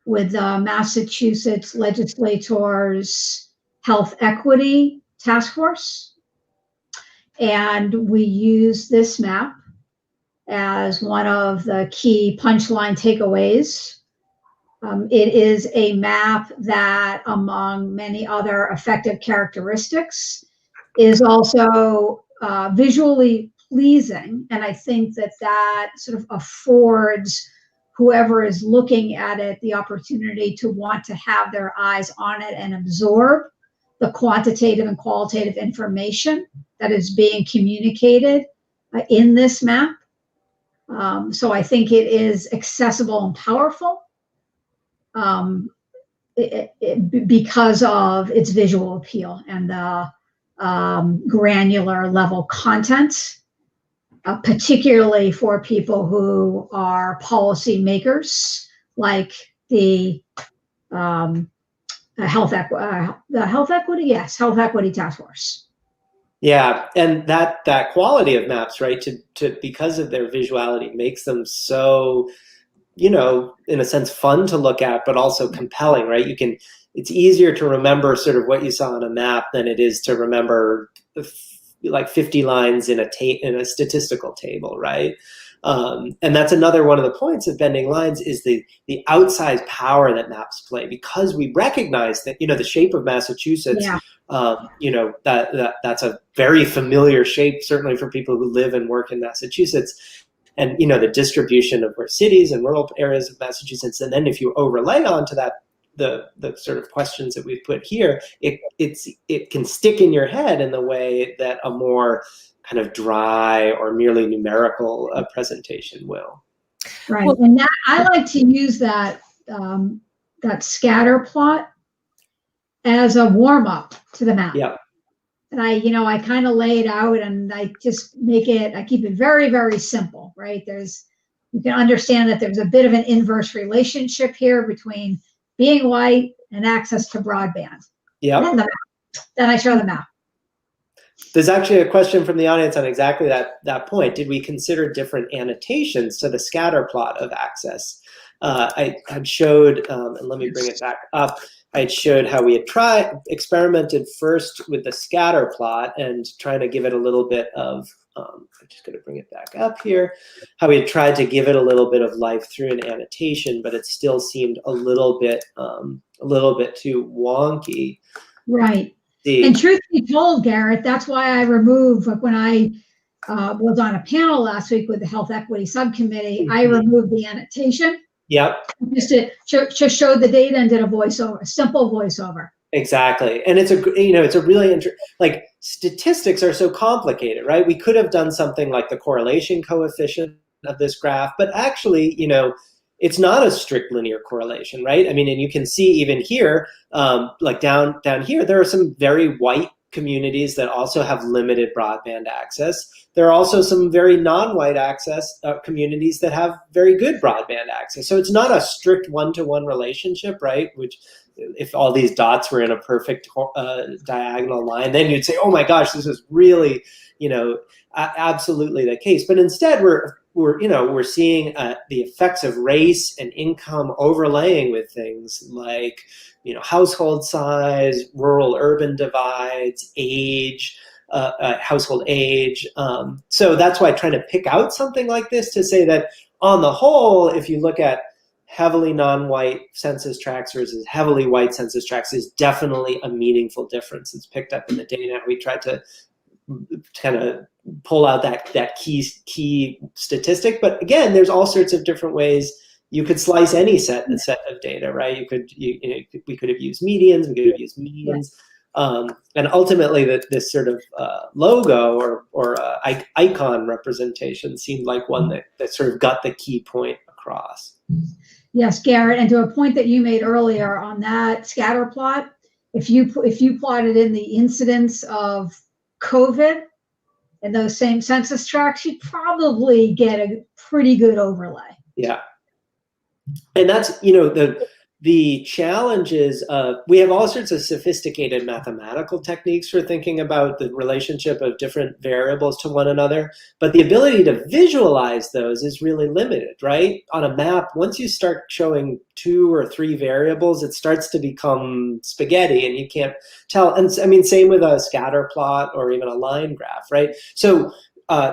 with the Massachusetts legislators' health equity task force. And we use this map as one of the key punchline takeaways. It is a map that, among many other effective characteristics, is also visually pleasing. And I think that sort of affords whoever is looking at it the opportunity to want to have their eyes on it and absorb the quantitative and qualitative information that is being communicated in this map. So I think it is accessible and powerful because of its visual appeal and the granular level content. Particularly for people who are policy makers, like the health equity task force. Yeah, and that quality of maps, right, to because of their visuality, makes them so, in a sense, fun to look at, but also compelling, right? It's easier to remember sort of what you saw on a map than it is to remember like 50 lines in a statistical table, right? And that's another one of the points of bending lines is the outsized power that maps play, because we recognize that, the shape of Massachusetts, that's a very familiar shape, certainly for people who live and work in Massachusetts. And, the distribution of where cities and rural areas of Massachusetts. And then if you overlay onto that, the sort of questions that we've put here, it can stick in your head in the way that a more kind of dry or merely numerical presentation will. Right, and that, I like to use that scatter plot as a warm up to the map. Yeah. And I kind of lay it out, and I just I keep it very, very simple, right? You can understand that there's a bit of an inverse relationship here between being white and access to broadband. Yeah. Then I show the map. There's actually a question from the audience on exactly that point. Did we consider different annotations to the scatter plot of access? I had showed, and let me bring it back up. I had showed how we had experimented first with the scatter plot and trying to give it a little bit of, I'm just going to bring it back up here, how we had tried to give it a little bit of life through an annotation, but it still seemed a little bit too wonky. Right. And truth be told, Garrett, that's why I removed, like when I was on a panel last week with the Health Equity Subcommittee, I removed the annotation. Yep. Just showed the data and did a simple voiceover. Exactly. And it's a really like statistics are so complicated, right? We could have done something like the correlation coefficient of this graph, but actually, it's not a strict linear correlation, right? I mean, and you can see even here, like down here, there are some very white communities that also have limited broadband access. There are also some very non-white access communities that have very good broadband access. So it's not a strict one-to-one relationship, right? Which, if all these dots were in a perfect diagonal line, then you'd say, oh my gosh, this is really, absolutely the case. But instead, we're seeing the effects of race and income overlaying with things like, household size, rural-urban divides, age, household age. So that's why trying to pick out something like this to say that on the whole, if you look at heavily non-white census tracts versus heavily white census tracts, is definitely a meaningful difference. It's picked up in the data. We tried to kind of pull out that key statistic. But again, there's all sorts of different ways you could slice any set of data, right? We could have used medians, we could have used means. And ultimately, this sort of logo or icon representation seemed like one that sort of got the key point across. Yes, Garrett, and to a point that you made earlier on that scatter plot, if you plotted in the incidence of COVID in those same census tracts, you'd probably get a pretty good overlay. Yeah. And that's, the challenges of, we have all sorts of sophisticated mathematical techniques for thinking about the relationship of different variables to one another, but the ability to visualize those is really limited, right? On a map, once you start showing 2 or 3 variables, it starts to become spaghetti and you can't tell. And I mean, same with a scatter plot or even a line graph, right? So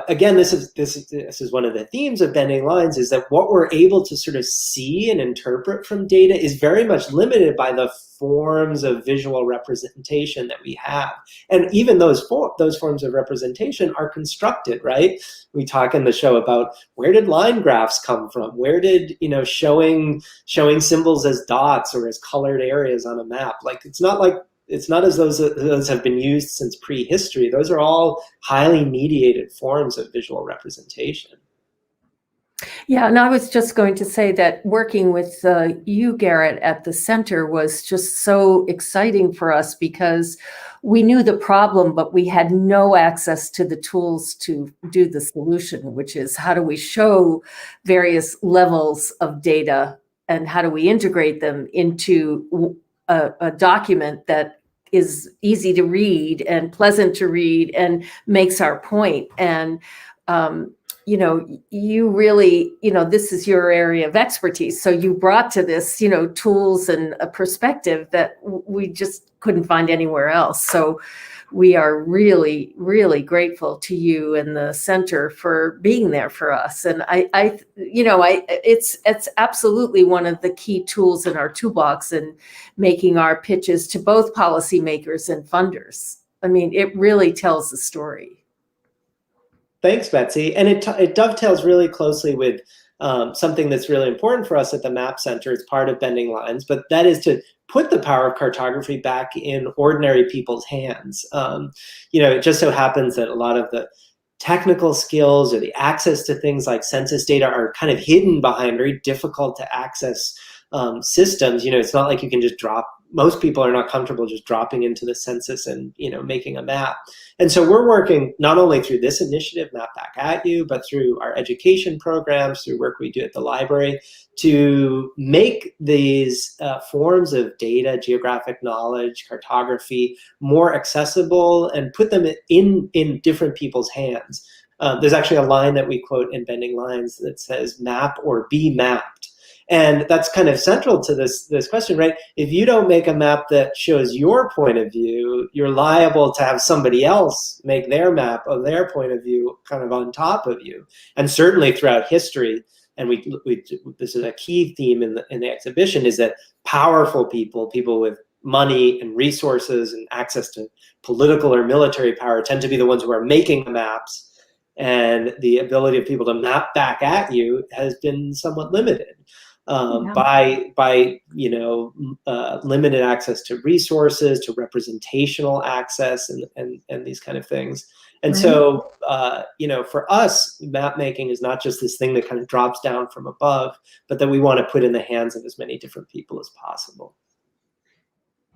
again, this is one of the themes of bending lines, is that what we're able to sort of see and interpret from data is very much limited by the forms of visual representation that we have. And even those forms of representation are constructed, right? We talk in the show about where did line graphs come from? Where did, showing symbols as dots or as colored areas on a map, it's not as though those have been used since prehistory. Those are all highly mediated forms of visual representation. Yeah, and I was just going to say that working with you, Garrett, at the center was just so exciting for us because we knew the problem, but we had no access to the tools to do the solution, which is how do we show various levels of data and how do we integrate them into a document that is easy to read and pleasant to read and makes our point. And, you really, this is your area of expertise. So you brought to this, tools and a perspective that we just couldn't find anywhere else. So we are really, really grateful to you and the center for being there for us. And it's absolutely one of the key tools in our toolbox in making our pitches to both policymakers and funders. I mean, it really tells the story. Thanks, Betsy. And it dovetails really closely with something that's really important for us at the Map Center. It's part of Bending Lines, but that is to put the power of cartography back in ordinary people's hands. It just so happens that a lot of the technical skills or the access to things like census data are kind of hidden behind very difficult to access systems. It's not like you can just most people are not comfortable just dropping into the census and making a map. And so we're working not only through this initiative, Map Back At You, but through our education programs, through work we do at the library, to make these forms of data, geographic knowledge, cartography, more accessible and put them in different people's hands. There's actually a line that we quote in Bending Lines that says, "Map or be mapped." And that's kind of central to this question, right? If you don't make a map that shows your point of view, you're liable to have somebody else make their map of their point of view kind of on top of you. And certainly throughout history, and this is a key theme in the exhibition, is that powerful people with money and resources and access to political or military power tend to be the ones who are making the maps. And the ability of people to map back at you has been somewhat limited. By limited access to resources, to representational access, and these kind of things. And so, for us, map making is not just this thing that kind of drops down from above, but that we want to put in the hands of as many different people as possible.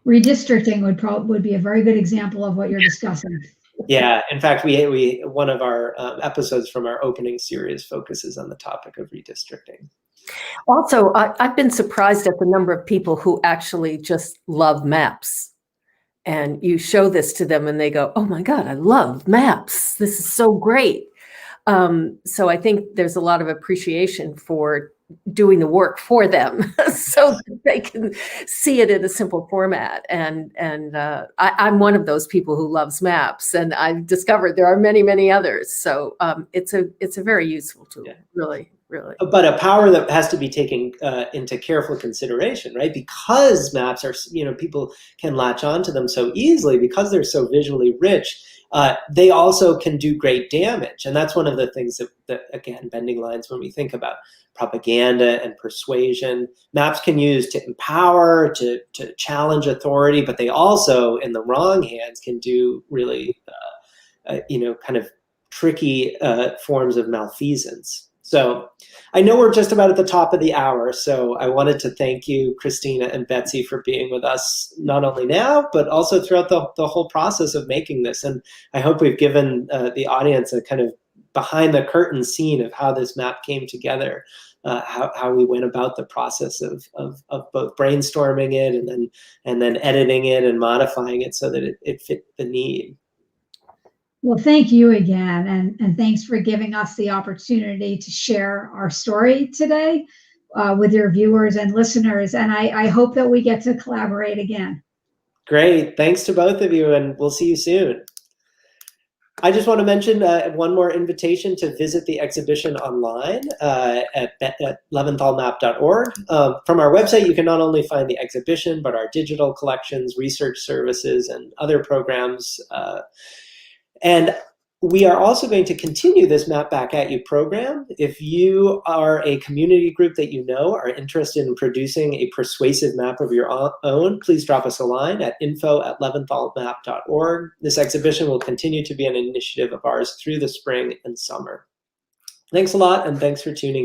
Redistricting would be a very good example of what you're discussing. Yeah, in fact, we one of our episodes from our opening series focuses on the topic of redistricting. Also, I've been surprised at the number of people who actually just love maps. And you show this to them and they go, oh my God, I love maps. This is so great. So I think there's a lot of appreciation for doing the work for them so that they can see it in a simple format. And I'm one of those people who loves maps, and I've discovered there are many, many others. So it's a very useful tool, yeah. Really. But a power that has to be taken into careful consideration, right? Because maps are, people can latch onto them so easily because they're so visually rich. They also can do great damage. And that's one of the things that again, bending lines when we think about propaganda and persuasion. Maps can use to empower, to challenge authority, but they also, in the wrong hands, can do really, kind of tricky forms of malfeasance. So I know we're just about at the top of the hour, so I wanted to thank you, Christina and Betsy, for being with us, not only now, but also throughout the whole process of making this. And I hope we've given the audience a kind of behind the curtain scene of how this map came together, how we went about the process of both brainstorming it and then editing it and modifying it so that it fit the need. Well, thank you again, and thanks for giving us the opportunity to share our story today with your viewers and listeners, and I hope that we get to collaborate again. Great. Thanks to both of you, and we'll see you soon. I just want to mention one more invitation to visit the exhibition online at leventhalmap.org. From our website, you can not only find the exhibition, but our digital collections, research services, and other programs. And we are also going to continue this Map Back at You program. If you are a community group that you know are interested in producing a persuasive map of your own, please drop us a line at info@leventhalmap.org. This exhibition will continue to be an initiative of ours through the spring and summer. Thanks a lot, and thanks for tuning in.